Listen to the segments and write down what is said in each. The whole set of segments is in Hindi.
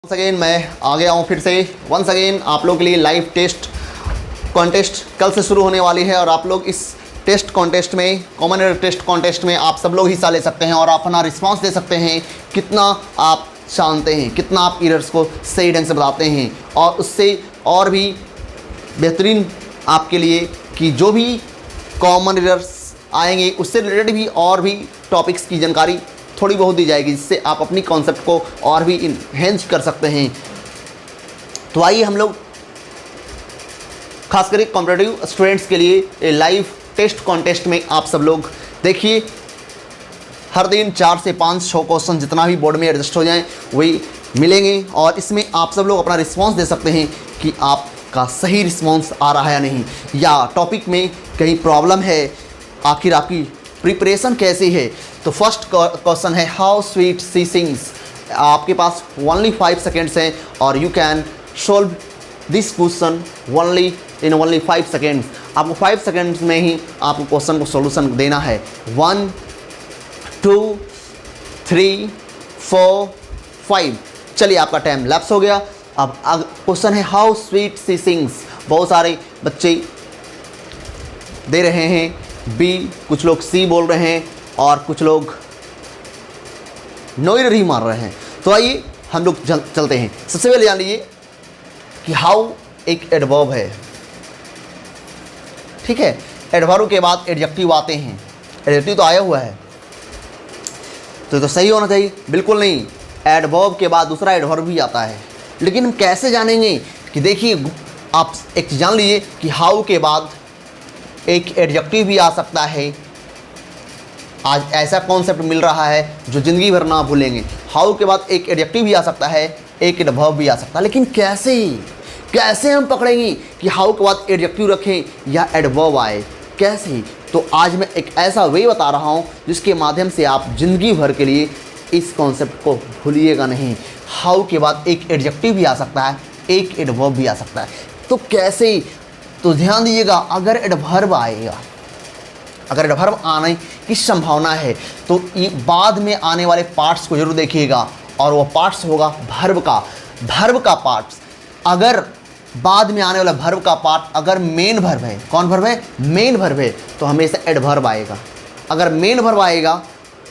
वंस अगेन मैं आ गया हूँ फिर से वंस अगेन आप लोगों के लिए लाइव टेस्ट कॉन्टेस्ट कल से शुरू होने वाली है और आप लोग इस टेस्ट कॉन्टेस्ट में कॉमन एरर टेस्ट कॉन्टेस्ट में आप सब लोग हिस्सा ले सकते हैं और आप अपना रिस्पांस दे सकते हैं कितना आप जानते हैं, कितना आप एरर्स को सही ढंग से बताते हैं और उससे और भी बेहतरीन आपके लिए कि जो भी कॉमन एरर्स आएंगे उससे रिलेटेड भी और भी टॉपिक्स की जानकारी थोड़ी बहुत दी जाएगी जिससे आप अपनी कॉन्सेप्ट को और भी इन्हेंस कर सकते हैं। तो आइए हम लोग खास करके कॉम्पिटिटिव स्टूडेंट्स के लिए लाइव टेस्ट कॉन्टेस्ट में आप सब लोग देखिए, हर दिन 4 से 5-6 क्वेश्चन जितना भी बोर्ड में एडजस्ट हो जाएं वही मिलेंगे और इसमें आप सब लोग अपना रिस्पांस दे सकते हैं कि आपका सही रिस्पांस आ रहा है या नहीं, या टॉपिक में कहीं प्रॉब्लम है, आखिर आपकी प्रिपरेशन कैसी है। तो फर्स्ट क्वेश्चन है हाउ स्वीट सी सिंग्स। आपके पास ओनली 5 सेकेंड्स हैं और you can solve this question only 5 seconds. आपको 5 सेकेंड्स में ही आपको क्वेश्चन को सॉल्यूशन देना है। 1 2 3 4 5। चलिए आपका टाइम लैप्स हो गया। अब क्वेश्चन है हाउ स्वीट सी सिंग्स। बहुत सारे बच्चे दे रहे हैं बी, कुछ लोग सी बोल रहे हैं और कुछ लोग नो एरर ही मार रहे हैं। तो आइए हम लोग चलते हैं। सबसे पहले जान लीजिए कि हाउ एक एडवर्ब है, ठीक है। एडवर्ब के बाद एडजेक्टिव आते हैं। एडजेक्टिव तो आया हुआ है तो सही होना चाहिए, बिल्कुल नहीं। एडवर्ब के बाद दूसरा एडवर्ब भी आता है, लेकिन हम कैसे जानेंगे कि देखिए आप एक चीज़ जान लीजिए कि हाउ के बाद एक एडजेक्टिव भी आ सकता है। आज ऐसा कॉन्सेप्ट मिल रहा है जो ज़िंदगी भर ना भूलेंगे। हाउ के बाद एक एडजेक्टिव भी आ सकता है, एक एडवर्ब भी आ सकता है, लेकिन कैसे हम पकड़ेंगे कि हाउ के बाद एडजेक्टिव रखें या एडवर्ब आए, कैसे। तो आज मैं एक ऐसा वे बता रहा हूँ जिसके माध्यम से आप ज़िंदगी भर के लिए इस कॉन्सेप्ट को भूलिएगा नहीं। हाउ के बाद एक एडजेक्टिव भी आ सकता है, एक एडवर्ब भी आ सकता है। तो कैसे, तो ध्यान दीजिएगा, अगर एडवर्ब आएगा, अगर एडवर्ब आने की संभावना है तो ये बाद में आने वाले पार्ट्स को जरूर देखिएगा और वो पार्ट्स होगा वर्ब का पार्ट्स। अगर बाद में आने वाला वर्ब का पार्ट अगर मेन वर्ब है, कौन वर्ब है, मेन वर्ब है, तो हमेशा एडवर्ब आएगा। अगर मेन वर्ब आएगा,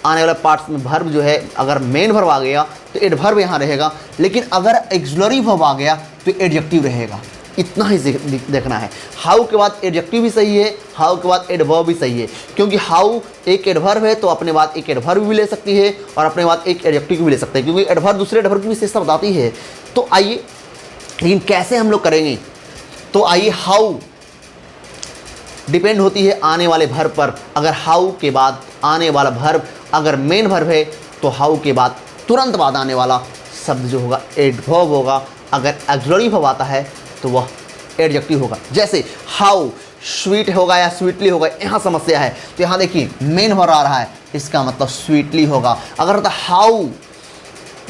आने वाले पार्ट्स में वर्ब जो है अगर मेन वर्ब आ गया तो एडवर्ब यहाँ रहेगा, लेकिन अगर एक्सिलरी वर्ब आ गया तो एडजेक्टिव रहेगा। इतना ही देखना है। हाउ के बाद एडजेक्टिव भी सही है, हाउ के बाद एडवर्ब भी सही है, क्योंकि हाउ एक एडवर्ब है तो अपने बाद एक एडवर्ब भी ले सकती है और अपने बाद एक एडजेक्टिव भी ले सकते हैं, क्योंकि एडवर्ब दूसरे एडवर्ब की विशेषता बताती है। तो आइए, लेकिन कैसे हम लोग करेंगे, तो आइए हाउ डिपेंड होती है आने वाले वर्ब पर। अगर हाउ के बाद आने वाला वर्ब अगर मेन वर्ब है तो हाउ के बाद तुरंत बाद आने वाला शब्द जो होगा एडवर्ब होगा। अगर ऑक्सिलरी वर्ब आता है तो वह एडजेक्टिव होगा। जैसे हाउ स्वीट होगा या स्वीटली होगा, यहाँ समस्या है। तो यहाँ देखिए मेन वर्ब आ रहा है, इसका मतलब स्वीटली होगा। अगर होता हाउ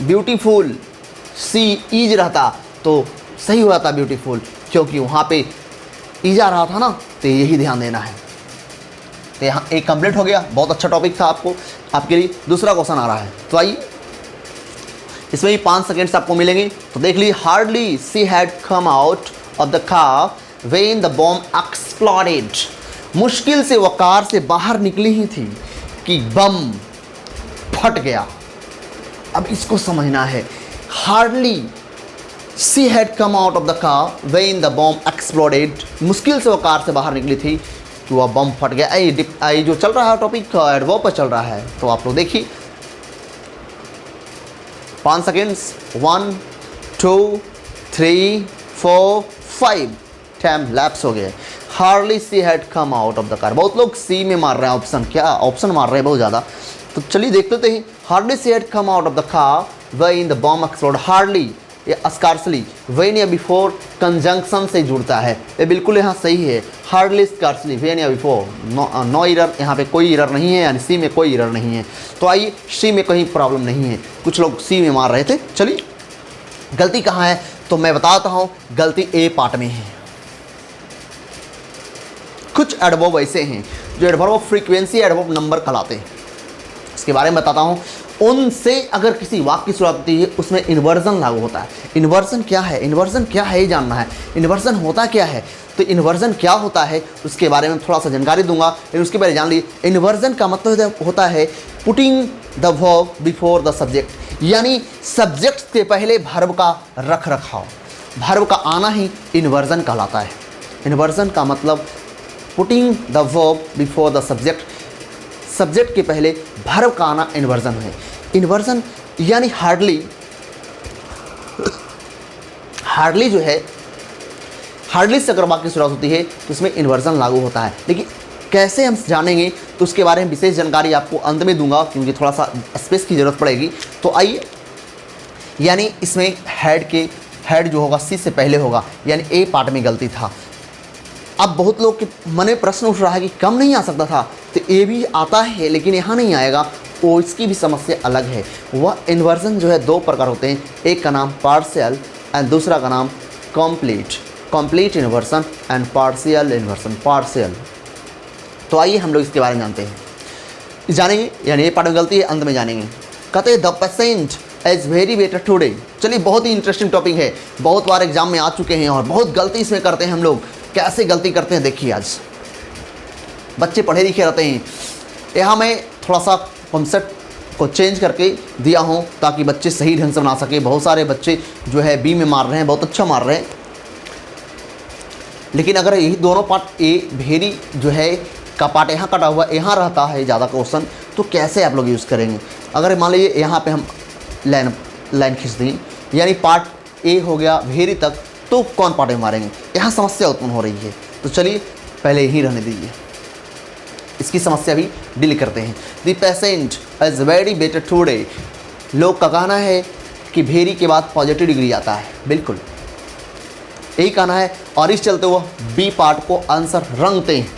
ब्यूटीफुल सी इज रहता तो सही हो जाता ब्यूटीफुल, क्योंकि वहाँ पे इज आ रहा था ना, तो यही ध्यान देना है। तो यहाँ एक कंप्लीट हो गया। बहुत अच्छा टॉपिक था आपके लिए। दूसरा क्वेश्चन आ रहा है, तो आइए इसमें भी 5 सेकेंड्स आपको मिलेंगे। तो देख लीजिए, hardly she had come out of the car when the bomb exploded. मुश्किल से वह कार से बाहर निकली ही थी कि बम फट गया। अब इसको समझना है। Hardly she had come out of the car when the bomb exploded. मुश्किल से वह कार से बाहर निकली थी कि वह बम फट गया। आई जो चल रहा है टॉपिक एडवर्ब पर चल रहा है, तो आप लोग देखिए 5 सेकेंड्स। 1 2 3 4 5। टाइम लैप्स हो गया। Hardly she had come out of the car. बहुत लोग सी में मार रहे हैं ऑप्शन, क्या ऑप्शन मार रहे हैं बहुत ज़्यादा। तो चलिए देख लेते हैं। Hardly she had come out of the car when the bomb exploded. Hardly या स्कार्सली, व्हेन या बिफोर कंजंक्शन से जुड़ता है, ये बिल्कुल यहाँ सही है। हार्डली स्कार्सली, व्हेन या बिफोर, नो एरर, यहाँ पे कोई एरर नहीं है, यानी सी में कोई एरर नहीं है। तो आइए, सी में कहीं प्रॉब्लम नहीं है। कुछ लोग सी में मार रहे थे। चलिए गलती कहाँ है, तो मैं बताता हूँ। गलती ए पार्ट में है। कुछ एडवर्ब ऐसे हैं जो adverb of frequency, adverb number कहलाते हैं। इसके बारे में बताता हूँ। उनसे अगर किसी वाक्य की शुरुआत होती है उसमें इन्वर्जन लागू होता है। इन्वर्जन क्या है, इन्वर्जन क्या है ये जानना है। इन्वर्जन होता क्या है, तो इन्वर्जन क्या होता है उसके बारे में थोड़ा सा जानकारी दूंगा, लेकिन उसके पहले जान लीजिए इन्वर्जन का मतलब होता है putting the verb before the subject, यानी सब्जेक्ट के पहले वर्ब का रख रखाव, वर्ब का आना ही इन्वर्जन कहलाता है। इन्वर्जन का मतलब putting the verb before the subject, subject के पहले वर्ब का आना इन्वर्जन है। इन्वर्जन यानी हार्डली जो है, हार्डली से अगर वाक्य की शुरुआत होती है तो उसमें इन्वर्जन लागू होता है। लेकिन कैसे हम जानेंगे तो उसके बारे में विशेष जानकारी आपको अंत में दूंगा, क्योंकि थोड़ा सा स्पेस की ज़रूरत पड़ेगी। तो आइए, यानी इसमें हेड जो होगा सी से पहले होगा, यानी ए पार्ट में गलती था। अब बहुत लोग के मन में प्रश्न उठ रहा है कि कम नहीं आ सकता था, तो ए भी आता है लेकिन यहाँ नहीं आएगा, वो इसकी भी समस्या अलग है। वह इन्वर्जन जो है दो प्रकार होते हैं, एक का नाम पार्शियल एंड दूसरा का नाम complete inversion and partial inversion. Partial, तो आइए हम लोग इसके बारे में जानेंगे, यानी ये पार्ट में गलती है, अंत में जानेंगे। कहते हैं the patient is very better today. चलिए, बहुत ही इंटरेस्टिंग टॉपिक है, बहुत बार एग्जाम में आ चुके हैं और बहुत गलती इसमें करते हैं हम लोग। कैसे गलती करते हैं देखिए, आज बच्चे पढ़े लिखे रहते हैं। यहाँ मैं थोड़ा सा कॉन्सेप्ट को चेंज करके दिया हूँ ताकि बच्चे सही ढंग से बना सके। बहुत सारे बच्चे जो है बी में मार रहे हैं, बहुत अच्छा मार रहे हैं, लेकिन अगर यही दोनों पार्ट ए भेरी जो है का पार्ट यहाँ कटा हुआ यहाँ रहता है ज़्यादा क्वेश्चन, तो कैसे आप लोग यूज़ करेंगे। अगर मान लीजिए यहाँ पे हम लाइन खींच देंगे, यानी पार्ट ए हो गया भेरी तक, तो कौन पार्ट में मारेंगे, यहाँ समस्या उत्पन्न हो रही है। तो चलिए पहले यहीं रहने दीजिए, इसकी समस्या भी डील करते हैं। The patient is very better today. लोग का कहना है कि भेरी के बाद पॉजिटिव डिग्री आता है, बिल्कुल यही कहना है, और इस चलते वो बी पार्ट को आंसर रंगते हैं,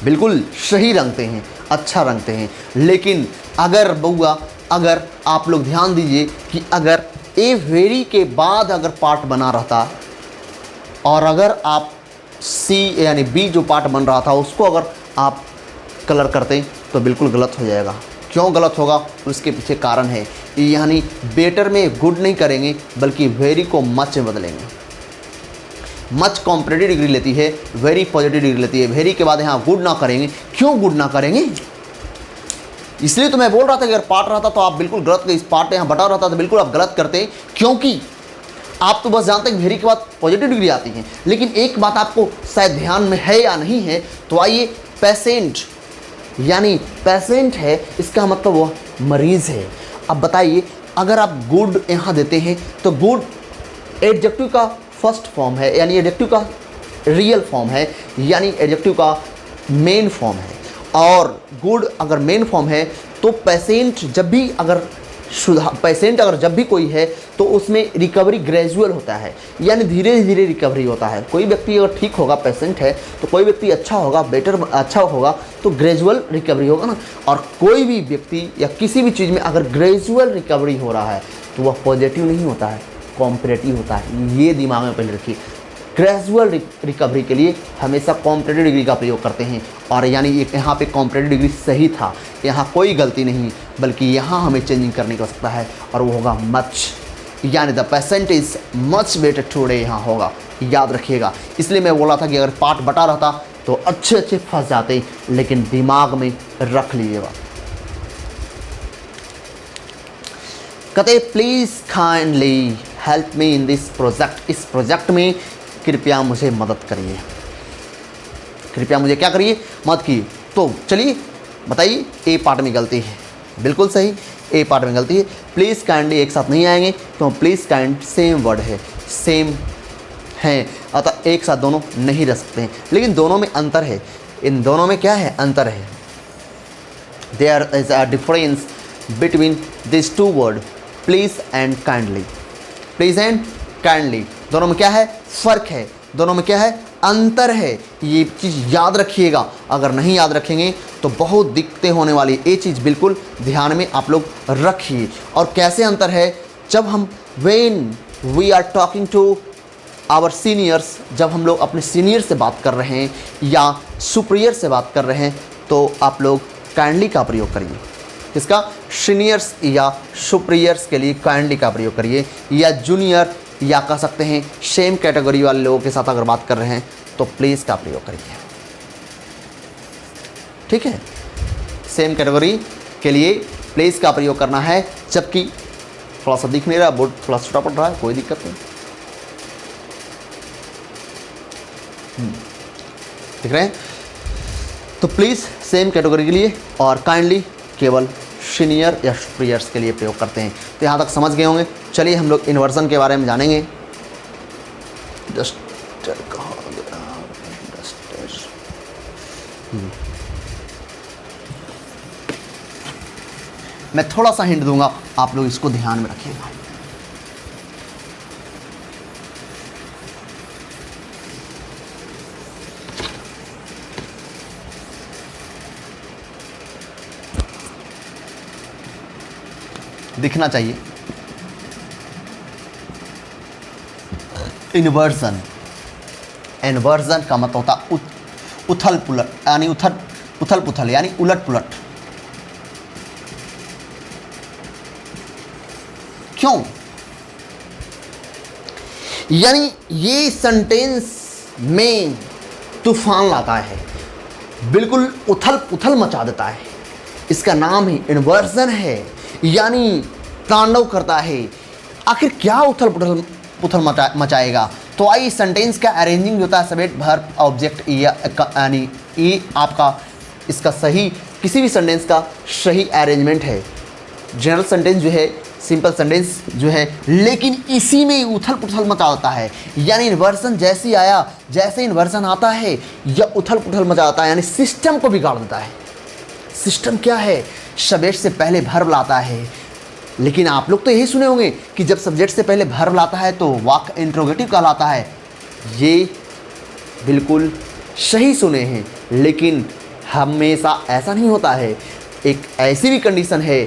बिल्कुल सही रंगते हैं, अच्छा रंगते हैं। लेकिन अगर आप लोग ध्यान दीजिए कि अगर ए वेरी के बाद अगर पार्ट बना रहता और अगर आप सी यानी बी जो पार्ट बन रहा था उसको अगर आप कलर करते तो बिल्कुल गलत हो जाएगा। क्यों गलत होगा, उसके पीछे कारण है, यानी बेटर में गुड नहीं करेंगे बल्कि वेरी को मच में बदलेंगे। मच कॉम्पिटिटिव डिग्री लेती है, वेरी पॉजिटिव डिग्री लेती है। वेरी के बाद यहाँ गुड ना करेंगे। क्यों गुड ना करेंगे, इसलिए तो मैं बोल रहा था कि अगर पार्ट रहता तो आप बिल्कुल गलत, इस पार्ट यहाँ बटा रहता तो बिल्कुल आप गलत करते, क्योंकि आप तो बस जानते हैं वेरी के बाद पॉजिटिव डिग्री आती है। लेकिन एक बात आपको शायद ध्यान में है या नहीं है, तो आइए, पेशेंट यानी पेशेंट है, इसका मतलब वो मरीज़ है। अब बताइए, अगर आप गुड यहाँ देते हैं तो गुड एडजेक्टिव का फर्स्ट फॉर्म है, यानी एडजेक्टिव का रियल फॉर्म है, यानी एडजेक्टिव का मेन फॉर्म है। और गुड अगर मेन फॉर्म है तो पेशेंट जब भी कोई है तो उसमें रिकवरी ग्रेजुअल होता है, यानी धीरे धीरे रिकवरी होता है। कोई व्यक्ति अगर ठीक होगा, पेशेंट है, तो कोई व्यक्ति अच्छा होगा, अच्छा होगा तो ग्रेजुअल रिकवरी होगा ना। और कोई भी व्यक्ति या किसी भी चीज़ में अगर ग्रेजुअल रिकवरी हो रहा है तो वह पॉजिटिव नहीं होता है, कॉम्परेटिव होता है। ये दिमाग में पहले रखिए, ग्रेजुअल रिकवरी के लिए हमेशा कॉम्परेटिव डिग्री का प्रयोग करते हैं। और यानी यहाँ पे कॉम्परेटिव डिग्री सही था, यहाँ कोई गलती नहीं, बल्कि यहाँ हमें चेंजिंग करने की आवश्यकता है, और वो होगा मच, यानी the patient is much better today यहाँ होगा, याद रखिएगा। इसलिए मैं बोला था कि अगर पार्ट बटा रहता तो अच्छे फंस जाते, लेकिन दिमाग में रख लीजिएगा। कहते please kindly help me in this project. इस प्रोजेक्ट में कृपया मुझे मदद करिए, कृपया मुझे क्या करिए, मदद कीजिए। तो चलिए बताइए, ए पार्ट में गलती है, बिल्कुल सही, ए पार्ट में गलती है। प्लीज़ काइंडली एक साथ नहीं आएंगे, तो प्लीज़ काइंड सेम वर्ड है, सेम हैं, अतः एक साथ दोनों नहीं रह सकते हैं। लेकिन दोनों में अंतर है, इन दोनों में क्या है, अंतर है। There is a difference between this two word, please and kindly. Please and kindly दोनों में क्या है, फ़र्क है, दोनों में क्या है, अंतर है। ये चीज़ याद रखिएगा, अगर नहीं याद रखेंगे तो बहुत दिक्कतें होने वाली। ये चीज़ बिल्कुल ध्यान में आप लोग रखिए। और कैसे अंतर है, जब हम when we are talking to our seniors, जब हम लोग अपने सीनियर से बात कर रहे हैं या सुपीरियर से बात कर रहे हैं, तो आप लोग काइंडली का प्रयोग करिए। किसका? सीनियर्स या सुपीरियर्स के लिए काइंडली का प्रयोग करिए, या जूनियर या कह सकते हैं सेम कैटेगरी वाले लोगों के साथ अगर बात कर रहे हैं तो प्लीज़ का प्रयोग करिए। ठीक है, सेम कैटेगरी के लिए प्लीज़ का प्रयोग करना है। जबकि थोड़ा सा दिख नहीं रहा, बोर्ड थोड़ा छोटा पड़ रहा है, कोई दिक्कत नहीं, दिख रहे हैं? तो प्लीज़ सेम कैटेगरी के लिए और काइंडली केवल सीनियर या सुपीरियर्स के लिए प्रयोग करते हैं। तो यहाँ तक समझ गए होंगे। चलिए हम लोग इन्वर्जन के बारे में जानेंगे। डस्टर कहाँ गया? डस्टर। मैं थोड़ा सा हिंट दूंगा, आप लोग इसको ध्यान में रखिएगा। दिखना चाहिए। इन्वर्जन, इन्वर्जन का मतलब होता उथल पुलट, यानी उथल पुथल यानी उलट पुलट। क्यों? यानी ये सेंटेंस में तूफान लाता है, बिल्कुल उथल पुथल मचा देता है। इसका नाम ही इन्वर्जन है, यानी तांडव करता है। आखिर क्या उथल पुथल मचाएगा? तो आइए सेंटेंस का अरेंजिंग होता है, सब्जेक्ट वर्ब ऑब्जेक्ट, यानी ये आपका इसका सही, किसी भी सेंटेंस का सही अरेंजमेंट है। जनरल सेंटेंस जो है, सिंपल सेंटेंस जो है, लेकिन इसी में उथल पुथल मचा देता है। यानी इन्वर्जन जैसे आया, जैसे इन्वर्जन आता है या उथल पुथल मचा देता है, यानी सिस्टम को बिगाड़ देता है। सिस्टम क्या है? सब्जेक्ट से पहले वर्ब लाता है। लेकिन आप लोग तो यही सुने होंगे कि जब सब्जेक्ट से पहले वर्ब लाता है तो वाक्य इंट्रोगेटिव कहलाता है। ये बिल्कुल सही सुने हैं, लेकिन हमेशा ऐसा नहीं होता है। एक ऐसी भी कंडीशन है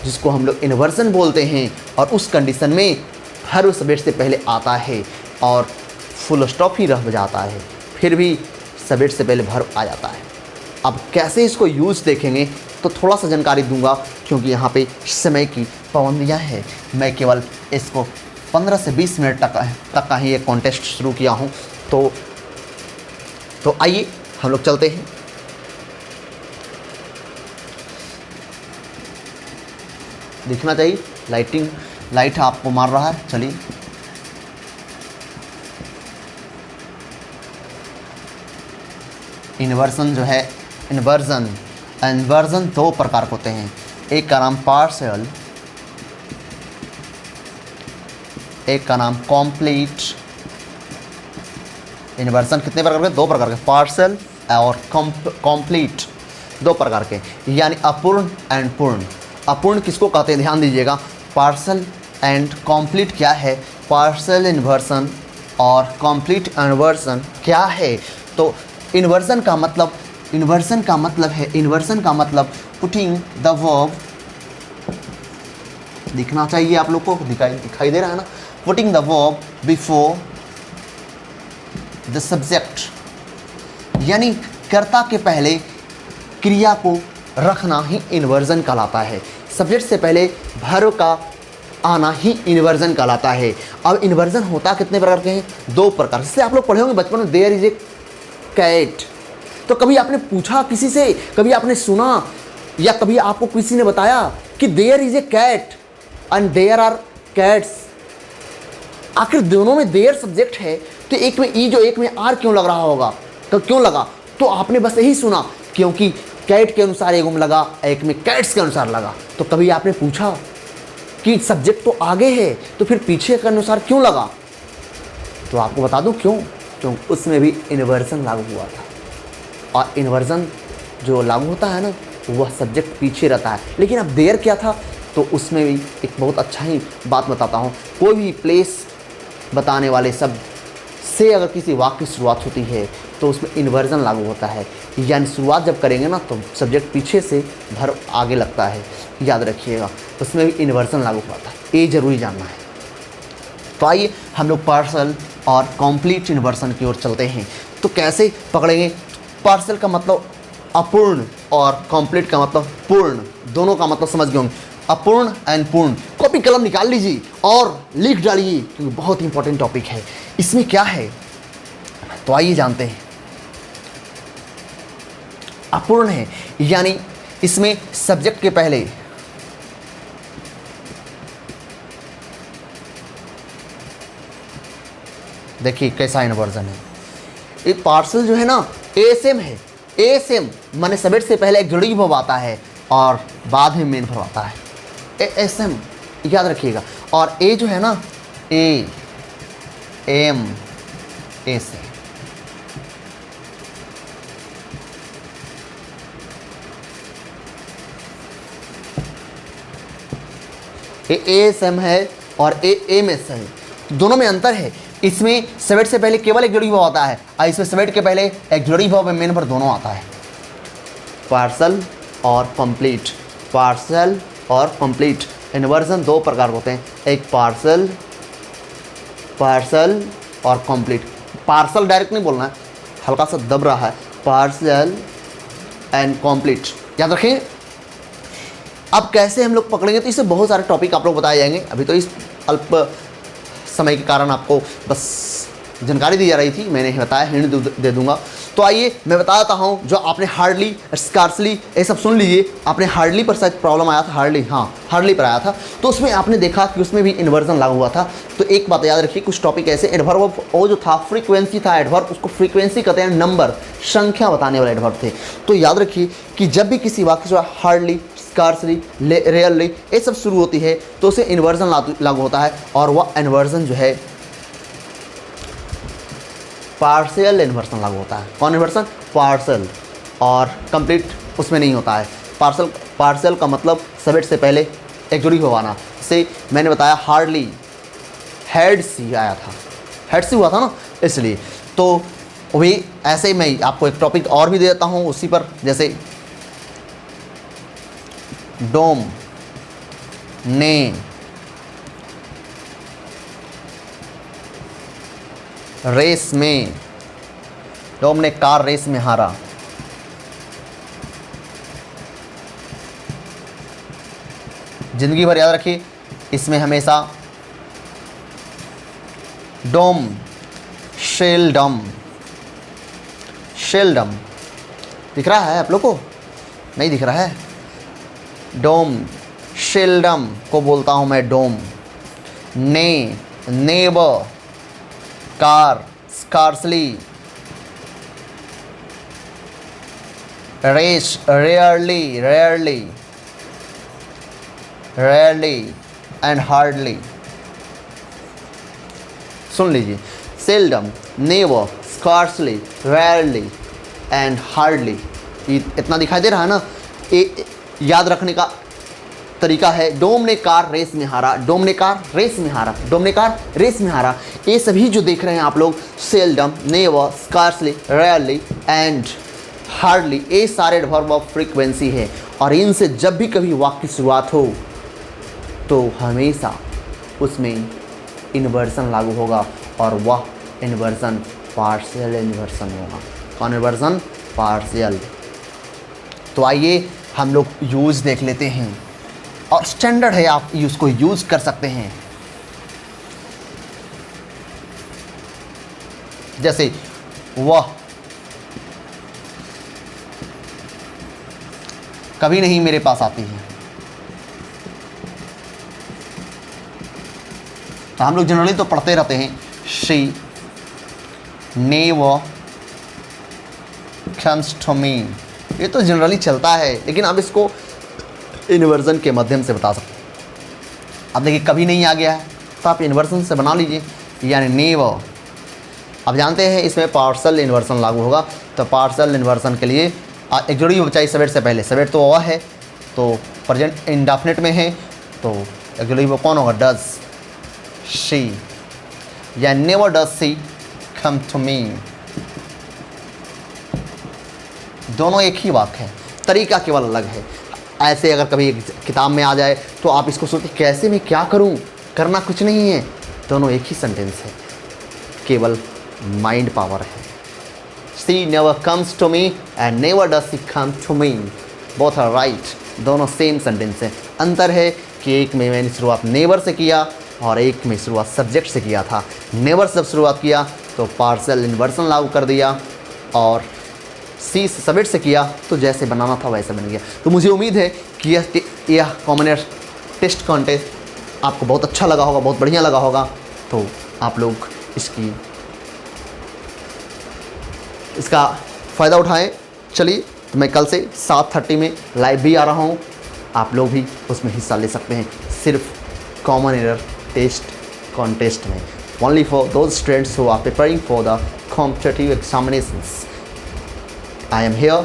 जिसको हम लोग इन्वर्जन बोलते हैं, और उस कंडीशन में वर्ब सब्जेक्ट से पहले आता है और फुल स्टॉप ही रह जाता है, फिर भी सब्जेक्ट से पहले वर्ब आ जाता है। अब कैसे इसको यूज़ देखेंगे तो थोड़ा सा जानकारी दूंगा, क्योंकि यहाँ पे समय की पाबंदियाँ हैं। मैं केवल इसको 15 से 20 मिनट तक का ही एक कॉन्टेस्ट शुरू किया हूँ। तो आइए हम लोग चलते हैं। दिखना चाहिए, लाइट आपको मार रहा है। चलिए, इन्वर्जन जो है, इन्वर्जन दो प्रकार के होते हैं। एक का नाम पार्शियल, एक का नाम कॉम्प्लीट। इन्वर्जन कितने प्रकार के? दो प्रकार के, पार्शियल और कॉम्प्लीट, दो प्रकार के, यानी अपूर्ण एंड पूर्ण। अपूर्ण किसको कहते हैं? ध्यान दीजिएगा। पार्शियल एंड कॉम्प्लीट क्या है? पार्शियल इन्वर्जन और कॉम्प्लीट इन्वर्जन क्या है? तो इन्वर्जन का मतलब है पुटिंग द वर्ब, दिखना चाहिए आप लोग को, दिखाई दे रहा है ना? Putting the verb before the subject, यानी कर्ता के पहले क्रिया को रखना ही इन्वर्जन कहलाता है। सब्जेक्ट से पहले वर्ब का आना ही इन्वर्जन कहलाता है। अब इन्वर्जन होता कितने प्रकार के हैं? दो प्रकार। जैसे आप लोग पढ़े होंगे बचपन में, देयर इज ए कैट। तो कभी आपने पूछा किसी से, कभी आपने सुना, या कभी आपको किसी ने बताया कि there is a cat and there are cats. आखिर दोनों में देयर सब्जेक्ट है, तो एक में ई जो एक में आर क्यों लग रहा होगा? तो क्यों लगा? तो आपने बस यही सुना, क्योंकि कैट के अनुसार एक में लगा, एक में कैट्स के अनुसार लगा। तो कभी आपने पूछा कि सब्जेक्ट तो आगे है, तो फिर पीछे के अनुसार क्यों लगा? तो आपको बता दूं क्यों? क्योंकि उसमें भी इन्वर्जन लागू हुआ था, और इन्वर्जन जो लागू होता है ना, वह सब्जेक्ट पीछे रहता है। लेकिन अब देयर क्या था? तो उसमें भी एक बहुत अच्छा ही बात बताता हूँ। कोई भी प्लेस बताने वाले शब्द से अगर किसी वाक्य की शुरुआत होती है तो उसमें इन्वर्जन लागू होता है। यानी शुरुआत जब करेंगे ना तो सब्जेक्ट पीछे से वर्ब आगे लगता है, याद रखिएगा। उसमें भी इन्वर्जन लागू होता है, ये जरूरी जानना है। तो आइए हम लोग पार्शियल और कॉम्प्लीट इन्वर्जन की ओर चलते हैं। तो कैसे पकड़ेंगे? पार्शियल का मतलब अपूर्ण और कंप्लीट का मतलब पूर्ण, दोनों का मतलब समझ गए होंगे। अपूर्ण एंड पूर्ण। कॉपी कलम निकाल लीजिए और लिख डालिए क्योंकि बहुत इंपॉर्टेंट टॉपिक है। इसमें क्या है तो आइए जानते हैं। अपूर्ण है यानी इसमें सब्जेक्ट के पहले देखिए कैसा इन्वर्जन है। ये पार्सल जो है ना एएसएम है। एएसएम माने सब्जेक्ट से पहले एक जुड़ी वर्ब आता है और बाद में मेन वर्ब आता है। एएसएम याद रखिएगा। और ए जो है ना ए एम ए से एएसएम है और एएमएस है, दोनों में अंतर है। इसमें सब्जेक्ट से पहले केवल एक जुड़ी वर्ब आता है और इसमें सब्जेक्ट के पहले एक जुड़ी वर्ब मेन वर्ब दोनों आता है। पार्सल और कंप्लीट। पार्सल और कंप्लीट इन्वर्जन दो प्रकार होते हैं, एक पार्सल और कंप्लीट। पार्सल डायरेक्ट नहीं बोलना है, हल्का सा दब रहा है। पार्सल एंड कंप्लीट याद रखें। अब कैसे हम लोग पकड़ेंगे तो इससे बहुत सारे टॉपिक आप लोग बताए जाएंगे। अभी तो इस अल्प समय के कारण आपको बस जानकारी दी जा रही थी, मैंने बताया, हिंट दे दूंगा। तो आइए मैं बता देता हूँ। जो आपने हार्डली, स्कार्सली ये सब सुन लीजिए। आपने हार्डली पर शायद प्रॉब्लम आया था, हार्डली पर आया था, तो उसमें आपने देखा कि उसमें भी इन्वर्जन लागू हुआ था। तो एक बात याद रखिए, कुछ टॉपिक ऐसे एडवर्ब वो जो था फ्रीक्वेंसी था एडवर्ब, उसको फ्रीक्वेंसी कहते हैं, नंबर संख्या बताने वाले एडवर्ब थे। तो याद रखिए कि जब भी किसी वाक्य जो हार्डली, स्कार्सली, रेयरली ये सब शुरू होती है तो उसे इन्वर्जन लागू होता है और वह इन्वर्जन जो है पार्शियल इन्वर्जन लागू होता है। कौन इन्वर्जन? पार्शियल। और कंप्लीट उसमें नहीं होता है। पार्शियल का मतलब सब्जेक्ट से पहले एक जुड़ी हुआ आना। जैसे मैंने बताया हार्डली हेड सी आया था, हेड सी हुआ था ना, इसलिए। तो वही ऐसे ही मैं आपको एक टॉपिक और भी दे देता हूँ उसी पर, जैसे डोम ने रेस में, डोम ने कार रेस में हारा। जिंदगी भर याद रखिए इसमें हमेशा डोम, शेलडम, शेलडम दिख रहा है आप लोग को? नहीं दिख रहा है? डोम, शेलडम को बोलता हूं मैं डोम। ने, नेबर, कार, स्कार्सली, रेस, रेयरली, एंड हार्डली। सुन लीजिए, seldom, never, scarcely, rarely and hardly. इतना दिखाई दे रहा है ना? याद रखने का तरीका है। डोम ने कार रेस में हारा, डोम ने कार रेस में हारा, डोम ने कार रेस में हारा। ये सभी जो देख रहे हैं आप लोग, seldom, never, scarcely, rarely and hardly, ये सारे एडवर्ब ऑफ फ्रीक्वेंसी है और इनसे जब भी कभी वाक्य की शुरुआत हो तो हमेशा उसमें इन्वर्जन लागू होगा और वह इन्वर्जन पार्शियल इन्वर्जन होगा। कौन इन्वर्जन? पार्शियल। तो आइए हम लोग यूज देख लेते हैं और स्टैंडर्ड है, आप उसको यूज कर सकते हैं। जैसे वह कभी नहीं मेरे पास आती है। तो हम लोग जनरली तो पढ़ते रहते हैं, she never comes to me, ये तो जनरली चलता है, लेकिन अब इसको इन्वर्जन के माध्यम से बता सकते हैं। अब देखिए कभी नहीं आ गया है तो आप इन्वर्जन से बना लीजिए, यानी नेवर। अब जानते हैं इसमें पार्शियल इन्वर्जन लागू होगा। तो पार्शियल इन्वर्जन के लिए एक जुड़ी हुई चाहिए सब्जेक्ट से पहले। सब्जेक्ट तो वह है, तो प्रेजेंट इंडेफिनिट में है, तो एक जुड़ी हुई कौन होगा? डज शी, या never does she come to me. दोनों एक ही वाक्य है, तरीका केवल अलग है। ऐसे अगर कभी किताब में आ जाए तो आप इसको सोचते कैसे मैं क्या करूं, करना कुछ नहीं है, दोनों एक ही सेंटेंस है, केवल माइंड पावर है। She never comes to me and never does she come to me. Both are right, दोनों सेम सेंटेंस है। अंतर है कि एक में मैंने शुरुआत नेवर से किया और एक में शुरुआत सब्जेक्ट से किया था। नेवर से जब शुरुआत किया तो पार्शियल इन्वर्सन लागू कर दिया और सी सब्जेक्ट से किया तो जैसे बनाना था वैसे बन गया। तो मुझे उम्मीद है कि यह कॉमन एयर टेस्ट कॉन्टेस्ट आपको बहुत अच्छा लगा होगा, बहुत बढ़िया लगा होगा। तो आप लोग इसका फ़ायदा उठाएं। चलिए, तो मैं कल से 7:30 में लाइव भी आ रहा हूँ, आप लोग भी उसमें हिस्सा ले सकते हैं, सिर्फ कॉमन एरर टेस्ट कॉन्टेस्ट में, only for those students who are preparing for the competitive examinations. I am here,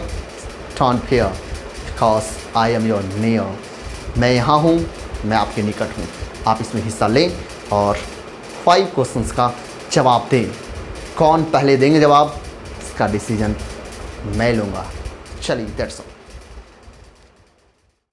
turn here because I am your near. मैं यहाँ हूँ, मैं आपके निकट हूँ, आप इसमें हिस्सा लें और 5 क्वेश्चंस का जवाब दें। कौन पहले देंगे जवाब, इसका डिसीजन मैं लूँगा। चलिए, दैट्स ऑल।